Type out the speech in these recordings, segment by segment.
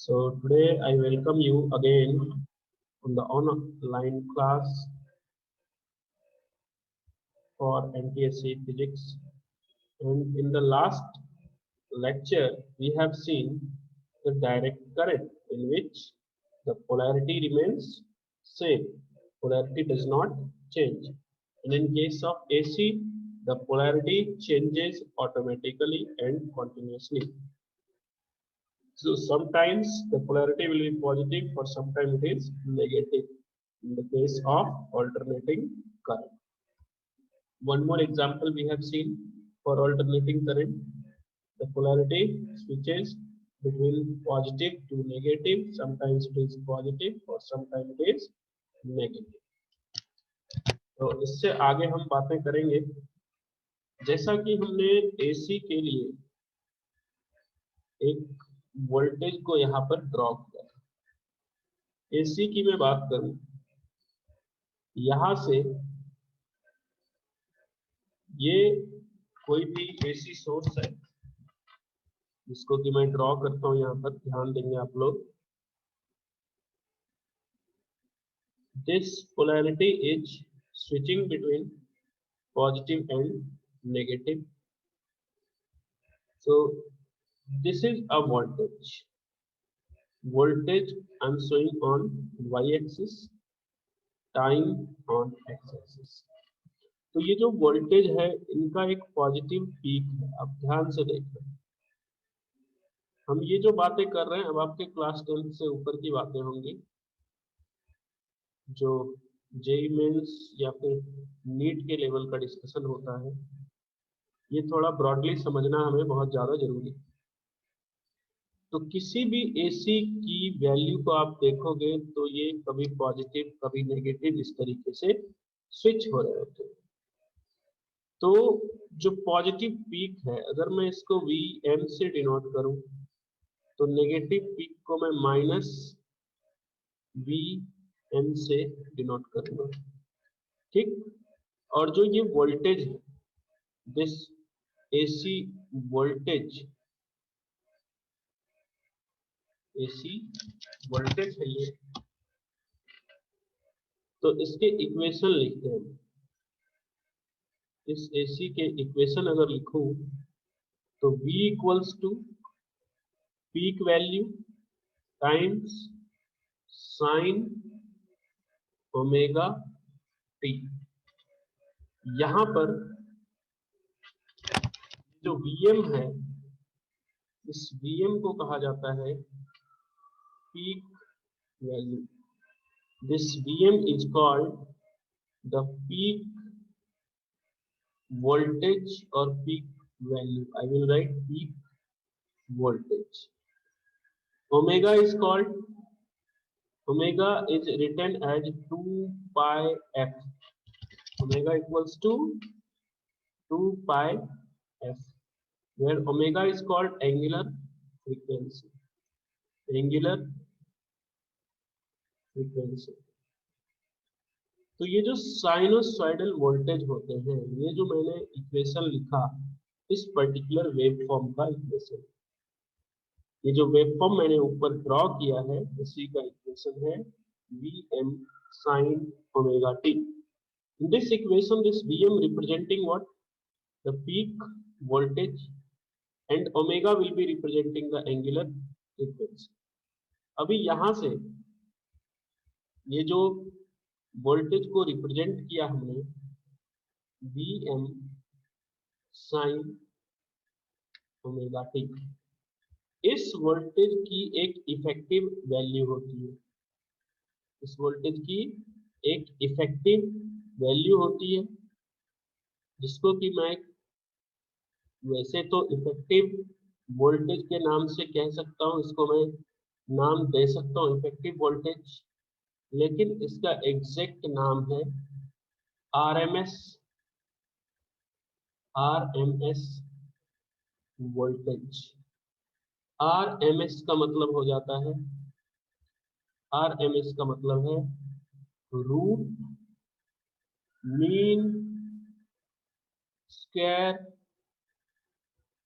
So today I welcome you again on the online class for NTSC Physics. And in the last lecture, we have seen the direct current in which the polarity remains same. Polarity does not change. And in case of AC, the polarity changes automatically and continuously. So sometimes the polarity will be positive, for sometimes it is negative in the case of alternating current. One more example we have seen for alternating current. The polarity switches between positive to negative. Sometimes it is positive or sometimes it is negative. तो इससे आगे हम बातें करेंगे। जैसा कि हमने AC के लिए एक वोल्टेज को यहाँ पर ड्रॉ किया, AC की मैं बात करूं, यहां से ये कोई भी AC सोर्स है जिसको कि मैं ड्रॉ करता हूं, यहाँ पर ध्यान देंगे आप लोग। This polarity is switching between positive and negative. So this is a voltage. Voltage I'm showing on y-axis, time on x-axis। तो ये जो वोल्टेज है इनका एक पॉजिटिव पीक है। आप ध्यान से देखें, हम ये जो बातें कर रहे हैं अब आपके क्लास 10 से ऊपर की बातें होंगी। जो जेई मेंस या फिर नीट के लेवल का डिस्कशन होता है, ये थोड़ा ब्रॉडली समझना हमें बहुत ज्यादा जरूरी है। तो किसी भी AC की वैल्यू को आप देखोगे तो ये कभी पॉजिटिव कभी नेगेटिव इस तरीके से स्विच हो रहे होते हैं। तो जो पॉजिटिव पीक है, अगर मैं इसको Vm से डिनोट करूं तो नेगेटिव पीक को मैं माइनस Vm से डिनोट करूंगा, ठीक। और जो ये वोल्टेज है, this AC voltage, AC voltage है ये, तो इसके इक्वेशन लिखते हैं। इस AC के इक्वेशन अगर लिखूं तो V equals to peak value times sine omega T. यहां पर जो Vm है, इस Vm को कहा जाता है peak value. This Vm is called the peak voltage or peak value. I will write peak voltage. Omega is called, omega is written as 2 pi f. Omega equals to 2 pi f, where omega is called angular frequency. Angular frequency. तो ये जो sinusoidal voltage होते हैं, ये जो मैंने equation लिखा, इस पर्टिकुलर वेव फॉर्म का इक्वेशन, ये जो वेव फॉर्म मैंने ऊपर ड्रॉ किया है, इसी का इक्वेशन है Vm sin omega t। In this equation, this Vm representing what? The peak voltage, and omega will be representing the angular frequency। अभी यहां से ये जो वोल्टेज को रिप्रेजेंट किया हमने Vm sin ओमेगा टी, इस वोल्टेज की एक इफेक्टिव वैल्यू होती है। इस वोल्टेज की एक इफेक्टिव वैल्यू होती है, जिसको कि मैं वैसे तो इफेक्टिव वोल्टेज के नाम से कह सकता हूं, इसको मैं नाम दे सकता हूं इफेक्टिव वोल्टेज, लेकिन इसका एग्जैक्ट नाम है RMS वोल्टेज। RMS का मतलब हो जाता है, RMS का मतलब है root mean square,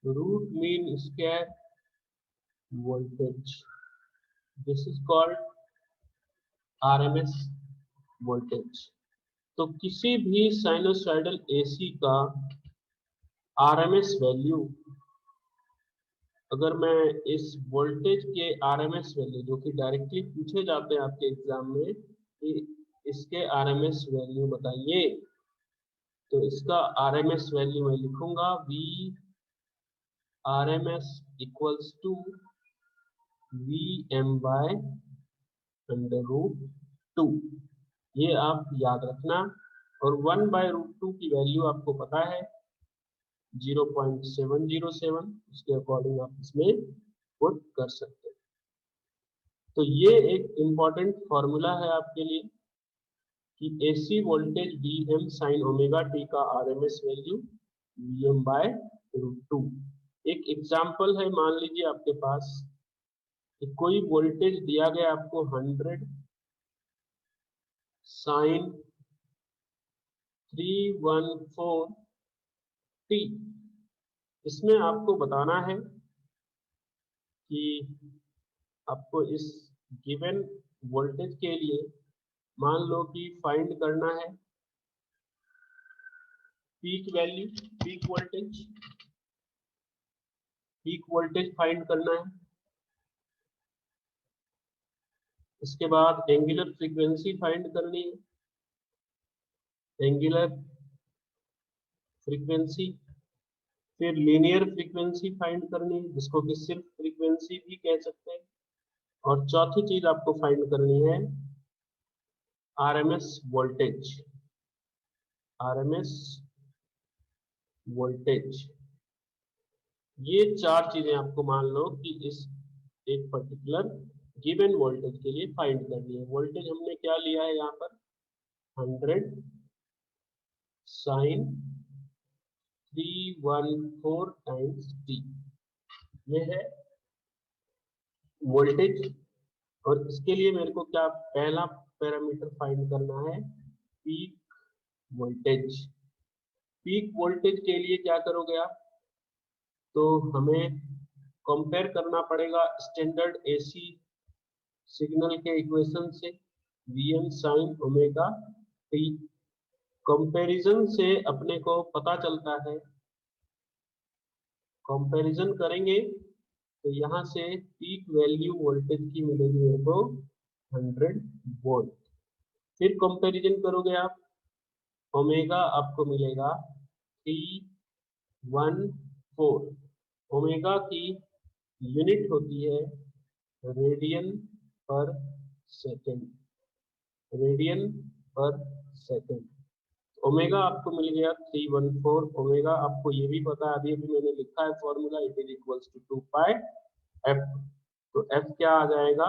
root mean square voltage. This is called RMS voltage. तो किसी भी साइनोसॉइडल एसी का आरएमएस वैल्यू, अगर मैं इस वोल्टेज के आरएमएस वैल्यू जो कि डायरेक्टली पूछे जाते हैं आपके एग्जाम में कि इसके आरएमएस वैल्यू बताइए, तो इसका आरएमएस वैल्यू मैं लिखूंगा V RMS equals to V M by under root two. ये आप याद रखना। और 1/√2 की वैल्यू आपको पता है 0.707, उसके अकॉर्डिंग आप इसमें पुट कर सकते हैं। तो ये एक इम्पॉर्टेंट फॉर्मूला है आपके लिए कि AC voltage V M sine omega T का RMS value V M by root two. एक एग्जाम्पल है, मान लीजिए आपके पास कि कोई वोल्टेज दिया गया आपको 100 साइन 314 टी। इसमें आपको बताना है कि आपको इस गिवन वोल्टेज के लिए मान लो कि फाइंड करना है peak value, peak voltage find करना है। इसके बाद एंगुलर फ्रीक्वेंसी फाइंड करनी है, एंगुलर फ्रीक्वेंसी। फिर लीनियर फ्रीक्वेंसी फाइंड करनी है, जिसको कि सिर्फ फ्रीक्वेंसी भी कह सकते हैं। और चौथी चीज आपको फाइंड करनी है आरएमएस वोल्टेज, आरएमएस वोल्टेज। ये चार चीजें आपको मान लो कि इस एक पर्टिकुलर गिवन वोल्टेज के लिए फाइंड करनी है। वोल्टेज हमने क्या लिया है यहाँ पर 100 साइन 314 टाइम्स टी, ये है वोल्टेज। और इसके लिए मेरे को क्या पहला पैरामीटर फाइंड करना है पीक वोल्टेज। पीक वोल्टेज के लिए क्या करोगे आप, तो हमें कंपेयर करना पड़ेगा स्टैंडर्ड एसी सिग्नल के इक्वेशन से Vm sign omega T. Comparison से अपने को पता चलता है, कंपैरिजन करेंगे तो यहाँ से पीक वैल्यू वोल्टेज की मिलेगी मेरे को 100 वोल्ट। फिर कंपैरिजन करोगे आप, ओमेगा आपको मिलेगा 314। ओमेगा की यूनिट होती है रेडियन पर सेकेंड, रेडियन पर सेकेंड। ओमेगा आपको मिल गया 314। ओमेगा आपको ये भी पता है, अभी अभी मैंने लिखा है formula, it is equals to 2 pi F. तो एफ क्या आ जाएगा,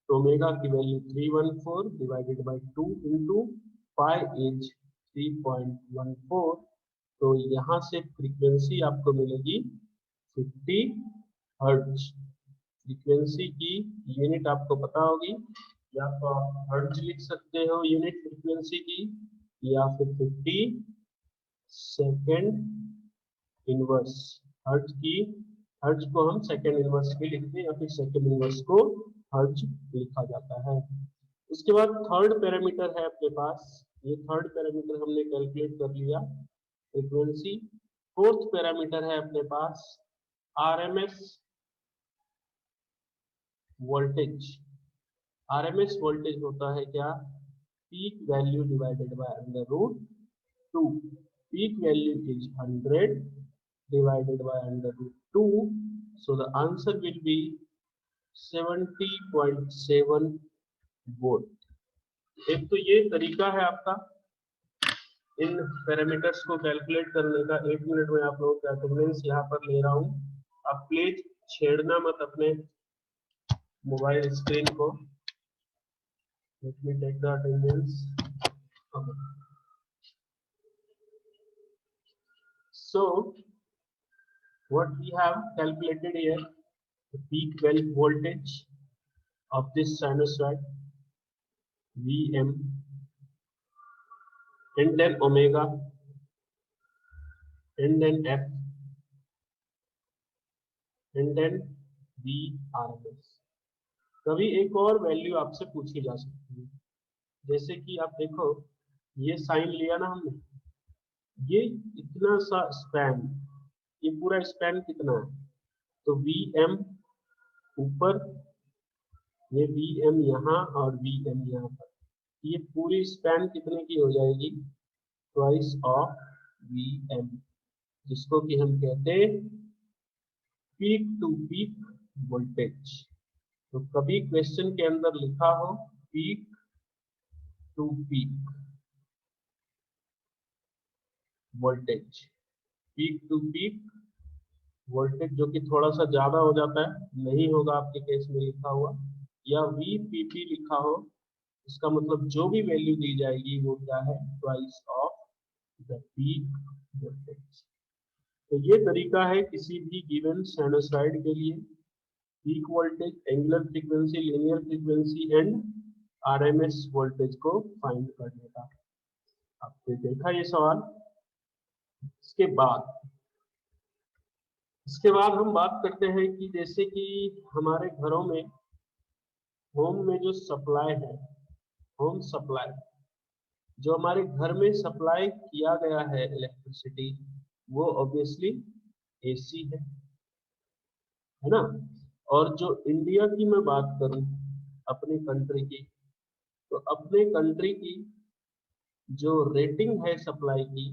ओमेगा की value 314 divided by 2 into pi is 3.14। तो यहाँ से फ्रीक्वेंसी आपको मिलेगी 50 हर्ट्ज। फ्रीक्वेंसी की यूनिट आपको पता होगी, या तो आप हर्ट्ज लिख सकते हो यूनिट फ्रीक्वेंसी की, या फिर 50 सेकेंड इनवर्स। हर्ट्ज की, हर्ट्ज को हम सेकेंड इनवर्स भी लिखते हैं, या फिर सेकेंड इनवर्स को हर्ट्ज लिखा जाता है। उसके बाद थर्ड पैरामीटर है अपने पास, ये थर्ड पैरामीटर हमने कैलकुलेट कर लिया फ्रीक्वेंसी। फोर्थ पैरामीटर है अपने पास आरएमएस वोल्टेज। आरएमएस वोल्टेज होता है क्या, peak value divided by under root two. Peak value is 100 divided by under root 2, so the answer will be 70.7 volt. एक तो ये तरीका है आपका इन पैरामीटर्स को कैलकुलेट करने का। 1 मिनट में आप लोगों का अटेंडेंस यहाँ पर ले रहा हूँ, आप प्लीज छेड़ना मत अपने मोबाइल स्क्रीन को। Let me take the attendance. So what we have calculated here, the peak voltage of this sinusoid Vm, and then omega, and then f, and then VRMS। कभी एक और वैल्यू आपसे पूछी जा सकती है, जैसे कि आप देखो ये साइन लिया ना हमने, ये इतना सा स्पैन, ये पूरा स्पैन कितना है, तो VM ऊपर, ये VM यहाँ और VM यहाँ पर, ये पूरी स्पैन कितने की हो जाएगी, ट्वाइस ऑफ VM, जिसको कि हम कहते हैं पीक टू पीक वोल्टेज। तो कभी क्वेश्चन के अंदर लिखा हो peak to peak voltage, peak to peak voltage जो कि थोड़ा सा ज्यादा हो जाता है, नहीं होगा आपके केस में लिखा हुआ, या VPP लिखा हो, इसका मतलब जो भी वैल्यू दी जाएगी वो क्या है, twice of the peak voltage. तो ये तरीका है किसी भी गिवन साइनोसॉइड के लिए peak voltage, angular frequency, linear frequency and RMS voltage को फाइंड करने का। आपने देखा ये सवाल। इसके बाद हम बात करते हैं कि जैसे कि हमारे घरों में, होम में जो सप्लाई है, होम सप्लाई जो हमारे घर में सप्लाई किया गया है इलेक्ट्रिसिटी, वो ऑब्वियसली AC है ना। और जो इंडिया की मैं बात करूं, अपनी कंट्री की, तो अपने कंट्री की जो रेटिंग है सप्लाई की,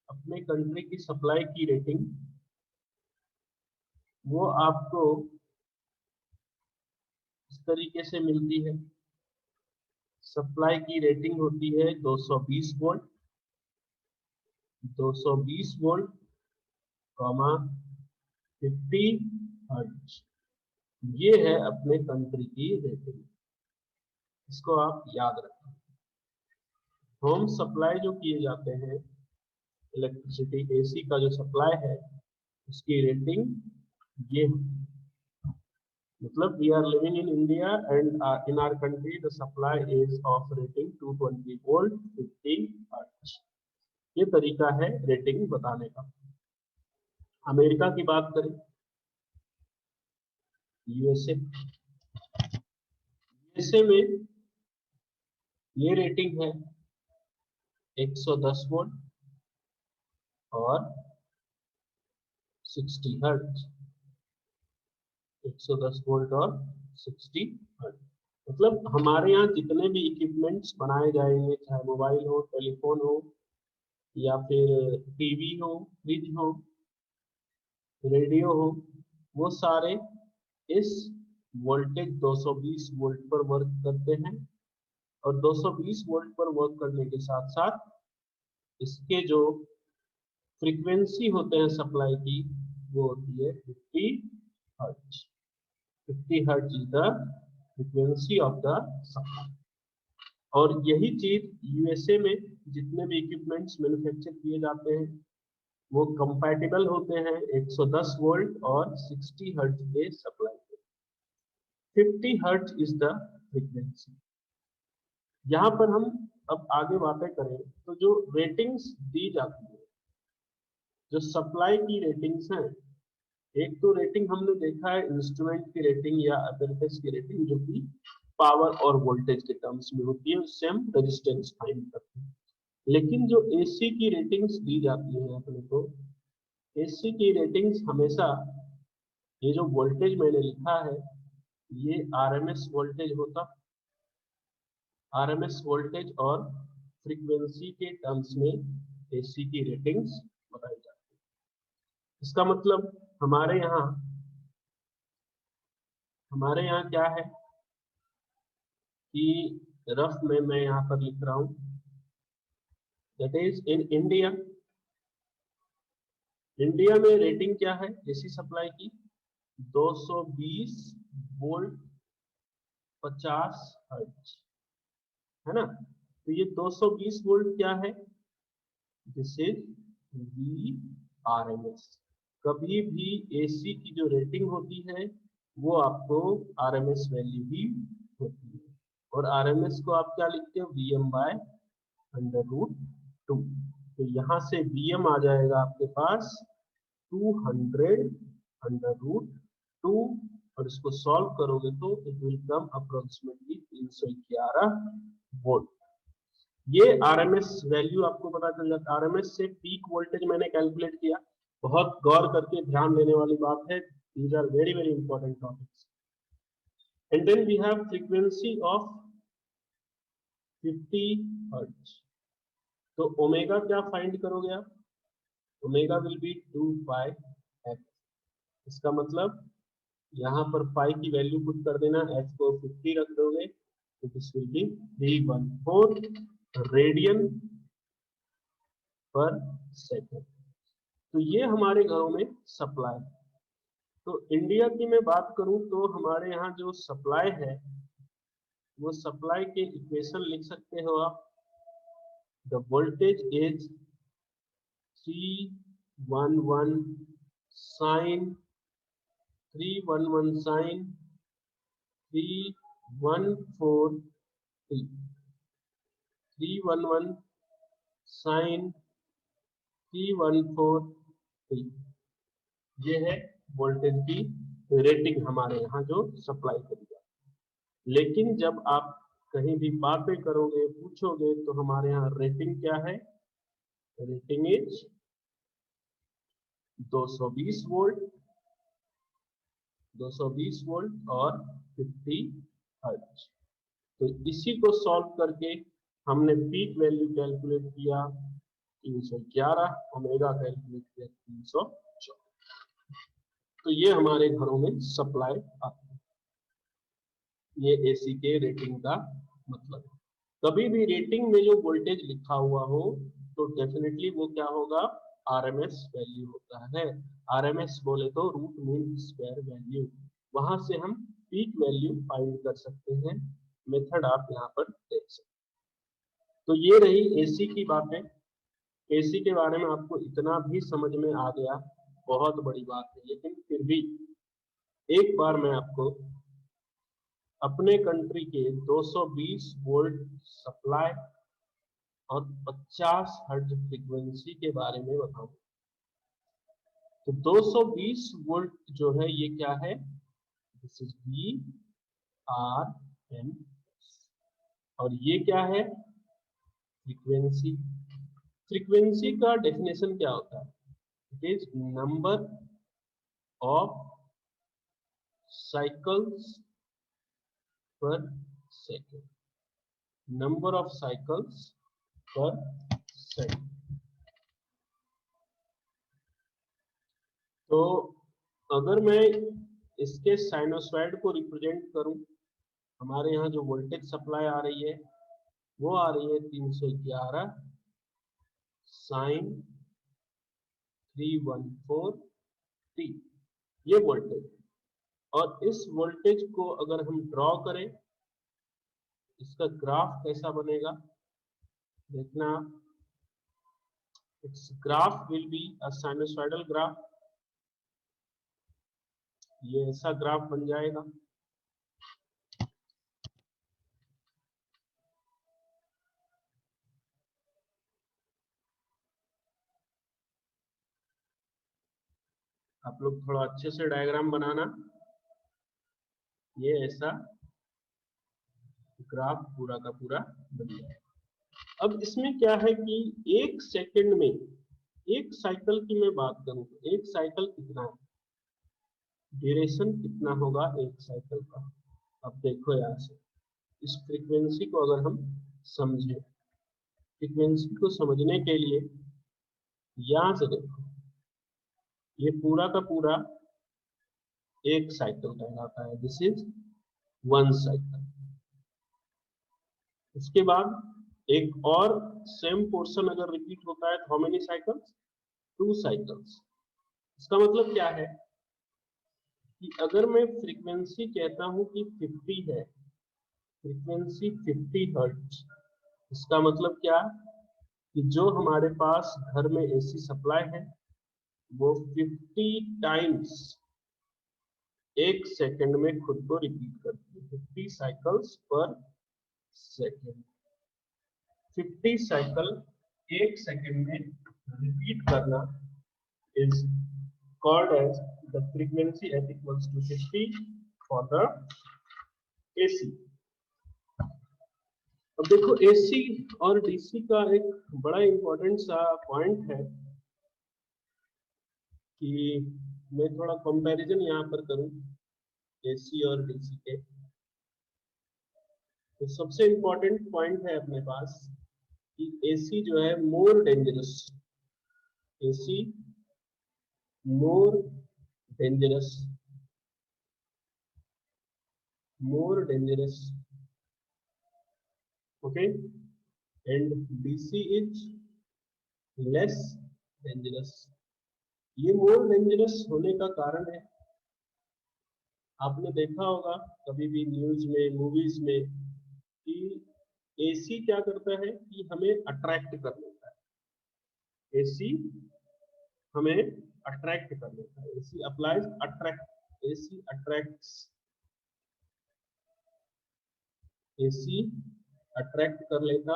अपने कंट्री की सप्लाई की रेटिंग, वो आपको इस तरीके से मिलती है। सप्लाई की रेटिंग होती है 220 वोल्ट, 220 वोल्ट, 50 हर्ट्ज, ये है अपने कंट्री की रेटिंग। इसको आप याद रखें। होम सप्लाई जो किए जाते हैं इलेक्ट्रिसिटी, AC का जो सप्लाई है, उसकी रेटिंग ये, मतलब we are living in India and in our country the supply is of rating 220 volt 50 hertz। ये तरीका है रेटिंग बताने का। अमेरिका की बात करें, USA, USA में ये रेटिंग है 110 वोल्ट और 60 हर्ट्ज, 110 वोल्ट और 60 हर्ट्ज। मतलब हमारे यहाँ जितने भी इक्विपमेंट्स बनाए जाएंगे, चाहे मोबाइल हो, टेलीफोन हो, या फिर टीवी हो, फ्रिज हो, रेडियो हो, वो सारे इस वोल्टेज 220 वोल्ट पर वर्क करते हैं। और 220 वोल्ट पर वर्क करने के साथ साथ इसके जो फ्रीक्वेंसी होते हैं सप्लाई की, वो होती है 50 hertz. 50 hertz is the frequency of the supply. और यही चीज USA में जितने भी इक्विपमेंट्स मैन्युफैक्चर किए जाते हैं, वो कंपैटिबल होते हैं 110 वोल्ट और 60 हर्ट्ज के सप्लाई पे। 50 हर्ट्ज इज द फ्रीक्वेंसी। यहाँ पर हम अब आगे बातें करें तो जो रेटिंग्स दी जाती है, जो सप्लाई की रेटिंग्स हैं, एक तो रेटिंग हमने देखा है इंस्ट्रूमेंट की रेटिंग या अपेरेटस की रेटिंग, जो कि पावर और वोल्टेज के टर्म्स में होती है, उससे हम रेजिस्टेंस फाइंड करते हैं। लेकिन जो AC की रेटिंग्स दी जाती है अपने को, AC की रेटिंग्स हमेशा, ये जो वोल्टेज मैंने लिखा है, ये RMS वोल्टेज होता, RMS वोल्टेज और फ्रीक्वेंसी के टर्म्स में AC की रेटिंग्स बताई जाती है। इसका मतलब हमारे यहाँ क्या है कि रफ में मैं यहाँ पर लिख रहा हूँ, that is in India, India में रेटिंग क्या है AC सप्लाई की, 220 वोल्ट 50 हर्ट्ज, है ना। तो ये 220 वोल्ट क्या है, दिस इज VRMS। कभी भी AC की जो रेटिंग होती है वो आपको RMS वैल्यू ही होती है। और RMS को आप क्या लिखते हो, VM/√2। तो यहाँ से VM आ जाएगा आपके पास 200 √2 2 और इसको सॉल्व करोगे तो it will come approximately 311 volt. ये आरएमएस वैल्यू आपको पता चल जाता है। आरएमएस से पीक वोल्टेज मैंने कैलकुलेट किया, बहुत गौर करके ध्यान देने वाली बात है। These are very very important topics. And then we have frequency of 50 hertz. तो ओमेगा क्या फाइंड करोगे आप? Omega will be 2 pi F. इसका मतलब यहाँ पर पाई की वैल्यू पुट कर देना, एफ को 50 रख दोगे तो दिस विल बी 314 रेडियन पर सेकेंड। तो ये हमारे घरों में सप्लाई। तो इंडिया की मैं बात करूं तो हमारे यहाँ जो सप्लाई है वो सप्लाई के इक्वेशन लिख सकते हो आप। The voltage is 311 sine 311 sine 314 t 311 sine 314 t। ये है वोल्टेज की रेटिंग हमारे यहाँ जो सप्लाई करी जाती है। लेकिन जब आप कहीं भी बातें करोगे, पूछोगे तो हमारे यहाँ रेटिंग क्या है? रेटिंग इज 220 वोल्ट, 220 वोल्ट और 50 हर्ट्ज। तो इसी को सॉल्व करके हमने पीक वैल्यू कैलकुलेट किया 311, ओमेगा कैलकुलेट किया 314। तो ये हमारे घरों में सप्लाई आती है। ये एसी के रेटिंग का मतलब है। कभी भी रेटिंग में जो वोल्टेज लिखा हुआ हो तो डेफिनेटली वो क्या होगा? आरएमएस वैल्यू होता है। आरएमएस बोले तो रूट मीन स्क्वायर वैल्यू। वहां से हम पीक वैल्यू फाइंड कर सकते हैं। मेथड आप यहाँ पर देख सकते हैं। तो ये रही एसी की बातें। एसी के बारे में आपको इतना भी समझ में आ गया, बहुत बड़ी बात है। लेकिन फिर भी एक बार मैं आपको अपने कंट्री के 220 वोल्ट सप्लाई और 50 हर्ट्ज फ्रीक्वेंसी के बारे में बताऊं। तो 220 वोल्ट जो है ये क्या है? This is V R M. और ये क्या है? फ्रीक्वेंसी। फ्रीक्वेंसी का डेफिनेशन क्या होता है? It is number of cycles पर सेकेंड। नंबर ऑफ साइकिल्स पर सेकेंड। तो अगर मैं इसके साइनोसॉइड को रिप्रेजेंट करूं, हमारे यहाँ जो वोल्टेज सप्लाई आ रही है वो आ रही है 311 साइन 314 टी। ये वोल्टेज, और इस वोल्टेज को अगर हम ड्रॉ करें, इसका ग्राफ कैसा बनेगा देखना। It's graph will be a sinusoidal graph. ये ऐसा ग्राफ बन जाएगा। आप लोग थोड़ा अच्छे से डायग्राम बनाना। ये ऐसा ग्राफ पूरा का पूरा बन जाएगा। अब इसमें क्या है कि एक सेकंड में एक साइकिल की मैं बात करूं तो एक साइकिल कितना है? ड्यूरेशन कितना होगा एक साइकिल का? अब देखो यहाँ से इस फ्रीक्वेंसी को अगर हम समझें, फ्रीक्वेंसी को समझने के लिए यहाँ से देखो, ये पूरा का पूरा एक साइकिल कहलाता है। This is one cycle. उसके बाद एक और सेम पोर्शन अगर रिपीट होता है तो हाउ मेनी साइकिल्स? 2 साइकिल्स। इसका मतलब क्या है कि अगर मैं फ्रीक्वेंसी कहता हूं कि 50 है, फ्रीक्वेंसी 50 हर्ट्ज, इसका मतलब क्या कि जो हमारे पास घर में एसी सप्लाई है वो 50 टाइम्स एक सेकंड में खुद को रिपीट करती है। 50 साइकिल्स पर सेकंड। 50 साइकिल एक सेकंड में रिपीट करना is called as the frequency at equals to 50 for the AC। अब देखो AC और DC का एक बड़ा इंपॉर्टेंट सा पॉइंट है कि मैं थोड़ा कंपैरिजन यहाँ पर करूं AC और DC के। तो सबसे इंपॉर्टेंट पॉइंट है अपने पास कि AC जो है more dangerous, AC more dangerous, more dangerous, okay, and DC is less dangerous. ये मोर डेंजरस होने का कारण है, आपने देखा होगा कभी भी न्यूज में, मूवीज में, कि AC क्या करता है कि हमें अट्रैक्ट कर लेता है। AC हमें अट्रैक्ट कर लेता है। AC applies attract, AC attracts, AC attract कर लेता,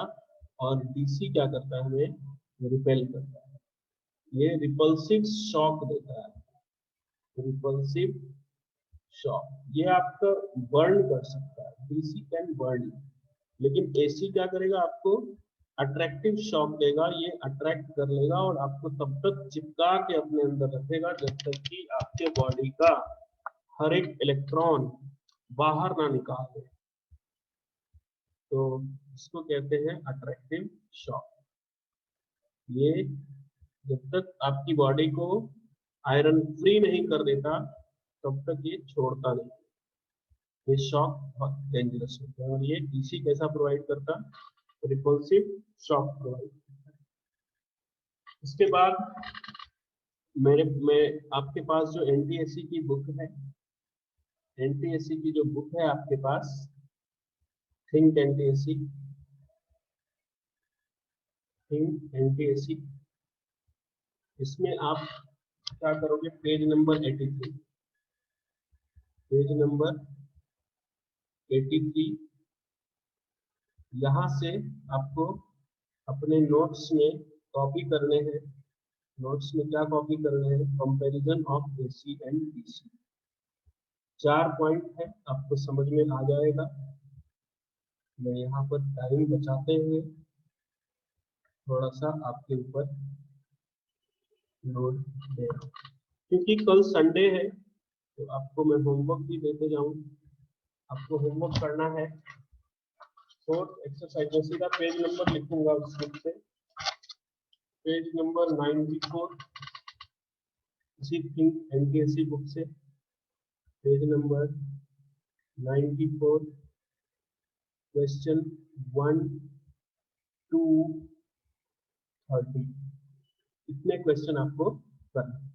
और DC क्या करता है, हमें रिपेल करता है। ये रिपल्सिव शॉक देता है, रिपल्सिव शॉक। ये आपका बर्न कर सकता है, DC कैन बर्न, लेकिन AC क्या करेगा, आपको अट्रैक्टिव शॉक देगा। ये अट्रैक्ट कर लेगा और आपको तब तक चिपका के अपने अंदर रखेगा जब तक कि आपके बॉडी का हर एक इलेक्ट्रॉन बाहर ना निकाल दे। तो इसको कहते हैं अट्रैक्टिव शॉक। ये जब तक आपकी बॉडी को आयरन फ्री नहीं कर देता तब तक ये छोड़ता नहीं। ये शॉक बहुत डेंजरस होता है, और ये DC कैसा प्रोवाइड करता, रिपल्सिव शॉक प्रोवाइड करता है। इसके बाद मैं आपके पास जो NTSC की बुक है, NTSC की जो बुक है आपके पास, थिंक NTSC, थिंक NTSC, इसमें आप क्या करोगे, पेज नंबर 83, पेज नंबर 83, यहाँ से आपको अपने नोट्स में कॉपी करने हैं। नोट्स में क्या कॉपी करने हैं, comparison of AC and DC। 4 point है, आपको समझ में आ जाएगा। मैं यहाँ पर टाइम बचाते हुए थोड़ा सा आपके ऊपर लोड दे रहा हूँ, क्योंकि कल संडे है तो आपको मैं होमवर्क भी देते जाऊँ। आपको होमवर्क करना है 4th एक्सरसाइज में, सीधा पेज नंबर लिखूंगा उस बुक से, पेज नंबर 94, इसी थिंक NTSC बुक से, पेज नंबर 94, क्वेश्चन 1 to 30। इतने क्वेश्चन आपको करना है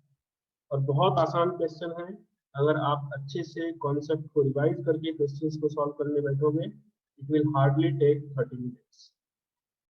और बहुत आसान क्वेश्चन है। अगर आप अच्छे से कॉन्सेप्ट को रिवाइज करके क्वेश्चंस को सॉल्व करने बैठोगे, it will hardly take 30 minutes.